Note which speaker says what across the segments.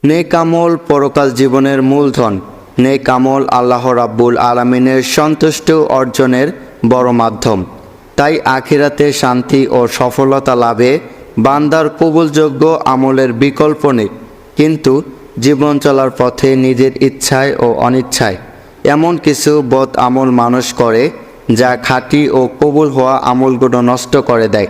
Speaker 1: নেক আমল পরকাল জীবনের মূলধন। নেক আমল আল্লাহ রাব্বুল আলামিনের সন্তুষ্টি অর্জনের বড় মাধ্যম। তাই আখিরাতে শান্তি ও সফলতা লাভে বান্দার কবুলযোগ্য আমলের বিকল্প নেই। কিন্তু জীবন চলার পথে নিজের ইচ্ছায় ও অনিচ্ছায় এমন কিছু বদ আমল মানুষ করে যা খাঁটি ও কবুল হওয়া আমলগুলো নষ্ট করে দেয়।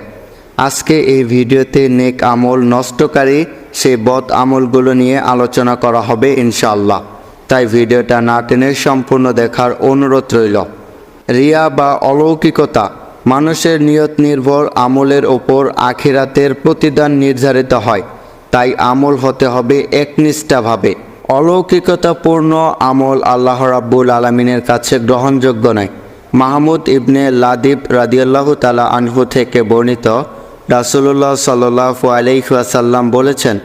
Speaker 1: আজকে এই ভিডিওতে নেক আমল নষ্টকারী সেই বদ আমলগুলো নিয়ে আলোচনা করা হবে ইনশাআল্লাহ। তাই ভিডিওটা না টেনে সম্পূর্ণ দেখার অনুরোধ রইল। রিয়া বা অলৌকিকতা। মানুষের নিয়ত নির্ভর আমলের ওপর আখিরাতের প্রতিদান নির্ধারিত হয়। তাই আমল হতে হবে একনিষ্ঠাভাবে। অলৌকিকতাপূর্ণ আমল আল্লাহ রাব্বুল আলামিনের কাছে গ্রহণযোগ্য নয়। মাহমুদ ইবনে লাদিব রাদিয়াল্লাহু তাআলা আনহু থেকে বর্ণিত, রাসূলুল্লাহ সাল্লাল্লাহু আলাইহি ওয়াসাল্লাম বলেছেন,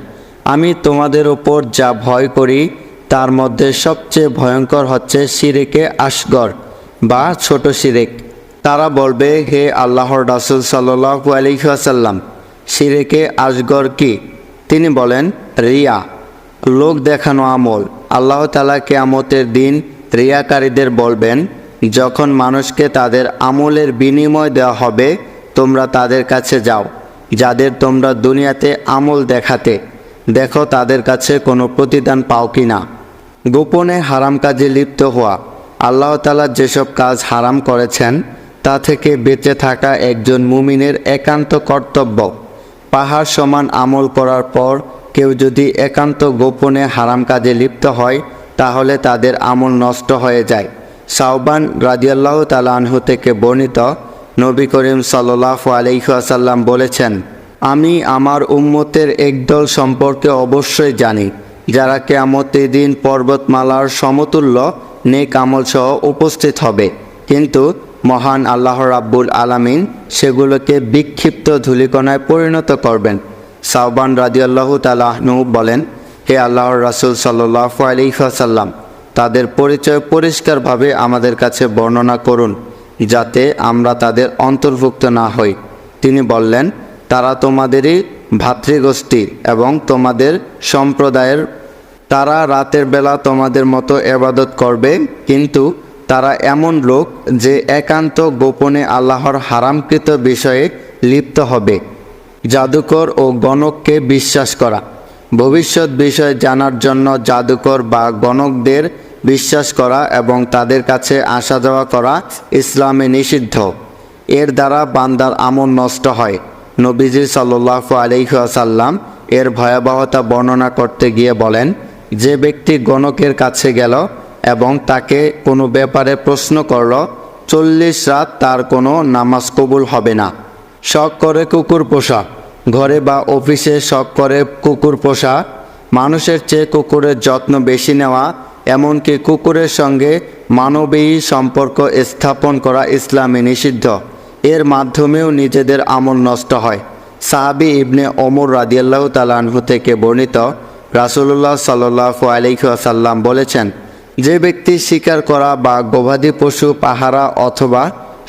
Speaker 1: আমি তোমাদের ওপর যা ভয় করি তার মধ্যে সবচেয়ে ভয়ঙ্কর হচ্ছে শিরকে আসগর বা ছোট শিরক। তারা বলবে, হে আল্লাহর রাসূল সাল্লাল্লাহু আলাইহি ওয়াসাল্লাম, শিরকে আসগর কি? তিনি বলেন, রিয়া, লোক দেখানো আমল। আল্লাহ তাআলা কিয়ামতের দিন রিয়াকারীদের বলবেন, যখন মানুষকে তাদের আমলের বিনিময় দেওয়া হবে, তোমরা তাদের কাছে যাও যাদের তোমরা দুনিয়াতে আমল দেখাতে, দেখো তাদের কাছে কোনো প্রতিদান পাও কি না। গোপনে হারাম কাজে লিপ্ত হওয়া। আল্লাহ তাআলা যেসব কাজ হারাম করেছেন তা থেকে বেঁচে থাকা একজন মুমিনের একান্ত কর্তব্য। পাহাড় সমান আমল করার পর কেউ যদি একান্ত গোপনে হারাম কাজে লিপ্ত হয় তাহলে তাদের আমল নষ্ট হয়ে যায়। সাওবান রাদিয়াল্লাহু তাআলা আনহু থেকে বর্ণিত, নবী করিম সাল্লাল্লাহু আলাইহি ওয়াসাল্লাম বলেছেন, আমি আমার উম্মতের একদল সম্পর্কে অবশ্যই জানি যারা কিয়ামতের দিন পর্বতমালার সমতুল্য নেক আমল সহ উপস্থিত হবে, কিন্তু মহান আল্লাহ রাব্বুল আলামিন সেগুলোকে বিক্ষিপ্ত ধূলিকণায় পরিণত করবেন। সাওবান রাদিয়াল্লাহু তাআলা আনহু বলেন, হে আল্লাহর রাসূল সাল্লাল্লাহু আলাইহি ওয়াসাল্লাম, তাদের পরিচয় পরিষ্কারভাবে আমাদের কাছে বর্ণনা করুন যাতে আমরা তাদের অন্তর্ভুক্ত না হই। তিনি বললেন, তারা তোমাদেরই ভাতৃগোষ্ঠী এবং তোমাদের সম্প্রদায়ের। তারা রাতের বেলা তোমাদের মতো ইবাদত করবে, কিন্তু তারা এমন লোক যে একান্ত গোপনে আল্লাহর হারামকৃত বিষয়ে লিপ্ত হবে। জাদুকর ও গণককে বিশ্বাস করা। ভবিষ্যৎ বিষয় জানার জন্য জাদুকর বা গণকদের বিশ্বাস করা এবং তাদের কাছে আসা যাওয়া করা ইসলামে নিষিদ্ধ। এর দ্বারা বান্দার আমল নষ্ট হয়। নবীজি সাল্লাল্লাহু আলাইহি ওয়াসাল্লাম এর ভয়াবহতা বর্ণনা করতে গিয়ে বলেন, যে ব্যক্তি গণকের কাছে গেল এবং তাকে কোনো ব্যাপারে প্রশ্ন করল, 40 রাত তার কোনো নামাজ কবুল হবে না। শখ করে কুকুর পোষা। ঘরে বা অফিসে শখ করে কুকুর পোষা, মানুষের চেয়ে কুকুরের যত্ন বেশি নেওয়া, এমনকি কুকুরের সঙ্গে মানবীয় সম্পর্ক স্থাপন করা ইসলামে নিষিদ্ধ। এর মাধ্যমেও নিজেদের আমল নষ্ট হয়। সাহাবী ইবনে ওমর রাদিয়াল্লাহু তাআলা আনহু থেকে বর্ণিত, রাসূলুল্লাহ সাল্লাল্লাহু আলাইহি ওয়াসাল্লাম বলেছেন, যে ব্যক্তি শিকার করা বা গবাদি পশু পাহারা অথবা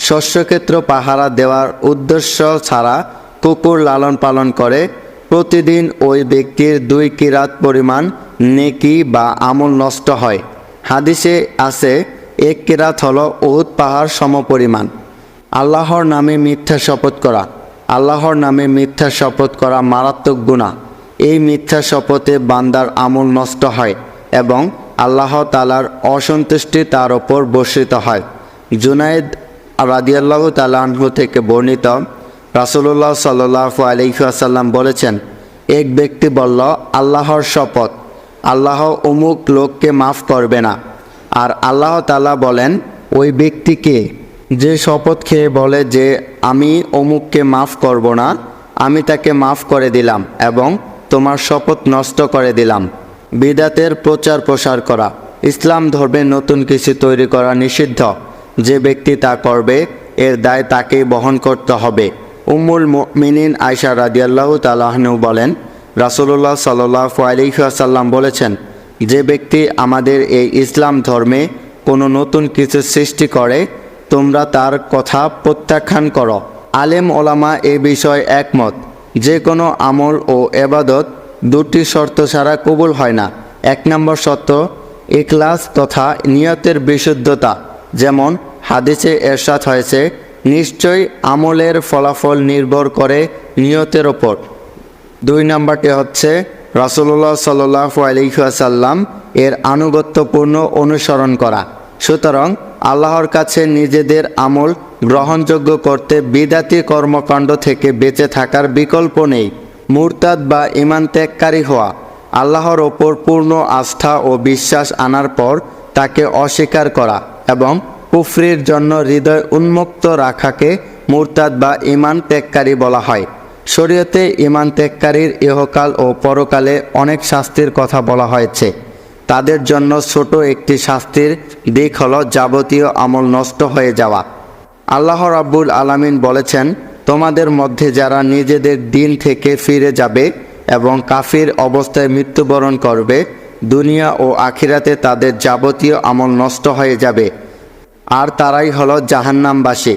Speaker 1: শস্যক্ষেত্র পাহারা দেওয়ার উদ্দেশ্য ছাড়া কুকুর লালন পালন করে, প্রতিদিন ওই ব্যক্তির 2 কিরাত পরিমাণ নেকি বা আমল নষ্ট হয়। হাদিসে আছে, 1 কিরাত হলো উহুদ পাহাড় সমপরিমাণ। আল্লাহর নামে মিথ্যা শপথ করা। আল্লাহর নামে মিথ্যা শপথ করা মারাত্মক গুনাহ। এই মিথ্যা শপথে বান্দার আমল নষ্ট হয় এবং আল্লাহ তাআলার অসন্তুষ্টি তার ওপর বর্ষিত হয়। জুনায়েদ রাদিয়াল্লাহু তাআলা আনহু থেকে বর্ণিত, রাসূলুল্লাহ সাল্লাল্লাহু আলাইহি ওয়াসাল্লাম বলেছেন, এক ব্যক্তি বলল, আল্লাহর শপথ, আল্লাহ অমুক লোককে মাফ করবে না। আর আল্লাহ তাআলা বলেন, ওই ব্যক্তিকে যে শপথ খেয়ে বলে যে আমি অমুককে মাফ করব না, আমি তাকে মাফ করে দিলাম এবং তোমার শপথ নষ্ট করে দিলাম। বিদআতের প্রচার প্রসার করা। ইসলাম ধর্মে নতুন কিছু তৈরি করা নিষিদ্ধ। যে ব্যক্তি তা করবে এর দায় তাকেই বহন করতে হবে। উম্মুল মুমিনিন আয়েশা রাদিয়াল্লাহু তাআলা আনহা বলেন, রাসূলুল্লাহ সাল্লাল্লাহু আলাইহি ওয়াসাল্লাম বলেছেন, যে ব্যক্তি আমাদের এই ইসলাম ধর্মে কোনো নতুন কিছু সৃষ্টি করে তোমরা তার কথা প্রত্যাখ্যান করো। আলেম ওলামা এ বিষয়ে একমত। যে কোনো আমল ও ইবাদত দুটি শর্ত ছাড়া কবুল হয় না। 1 নম্বর শর্ত ইখলাস তথা নিয়তের বিশুদ্ধতা, যেমন হাদিসে এরশাদ হয়েছে, নিশ্চয়ই আমলের ফলাফল নির্ভর করে নিয়তের ওপর। 2 নম্বরটি হচ্ছে রাসূলুল্লাহ সাল্লাল্লাহু আলাইহি ওয়াসাল্লাম এর আনুগত্যপূর্ণ অনুসরণ করা। সুতরাং আল্লাহর কাছে নিজেদের আমল গ্রহণযোগ্য করতে বিদাতি কর্মকাণ্ড থেকে বেঁচে থাকার বিকল্প নেই। মুরতাদ বা ঈমান ত্যাগকারী হওয়া, আল্লাহর ওপর পূর্ণ আস্থা ও বিশ্বাস আনার পর তাকে অস্বীকার করা এবং কুফরির জন্য হৃদয় উন্মুক্ত রাখাকে মুরতাদ বা ঈমান ত্যাগকারী বলা হয়। শরীয়তে ঈমান ত্যাগকারীর ইহকাল ও পরকালে অনেক শাস্তির কথা বলা হয়েছে। তাদের জন্য ছোট একটি শাস্তির দিক হলো যাবতীয় আমল নষ্ট হয়ে যাওয়া। আল্লাহ রাব্বুল আলামিন বলেছেন, তোমাদের মধ্যে যারা নিজেদের দিন থেকে ফিরে যাবে এবং কাফির অবস্থায় মৃত্যুবরণ করবে, দুনিয়া ও আখিরাতে তাদের যাবতীয় আমল নষ্ট হয়ে যাবে, আর তারাই হলো জাহান্নামবাসী।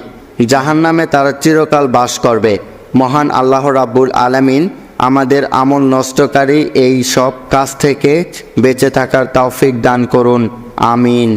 Speaker 1: জাহান্নামে তারা চিরকাল বাস করবে। মহান আল্লাহ রাব্বুল আলামিন আমাদের আমল নষ্টকারী এই সব কাজ থেকে বেঁচে থাকার তৌফিক দান করুন। আমিন।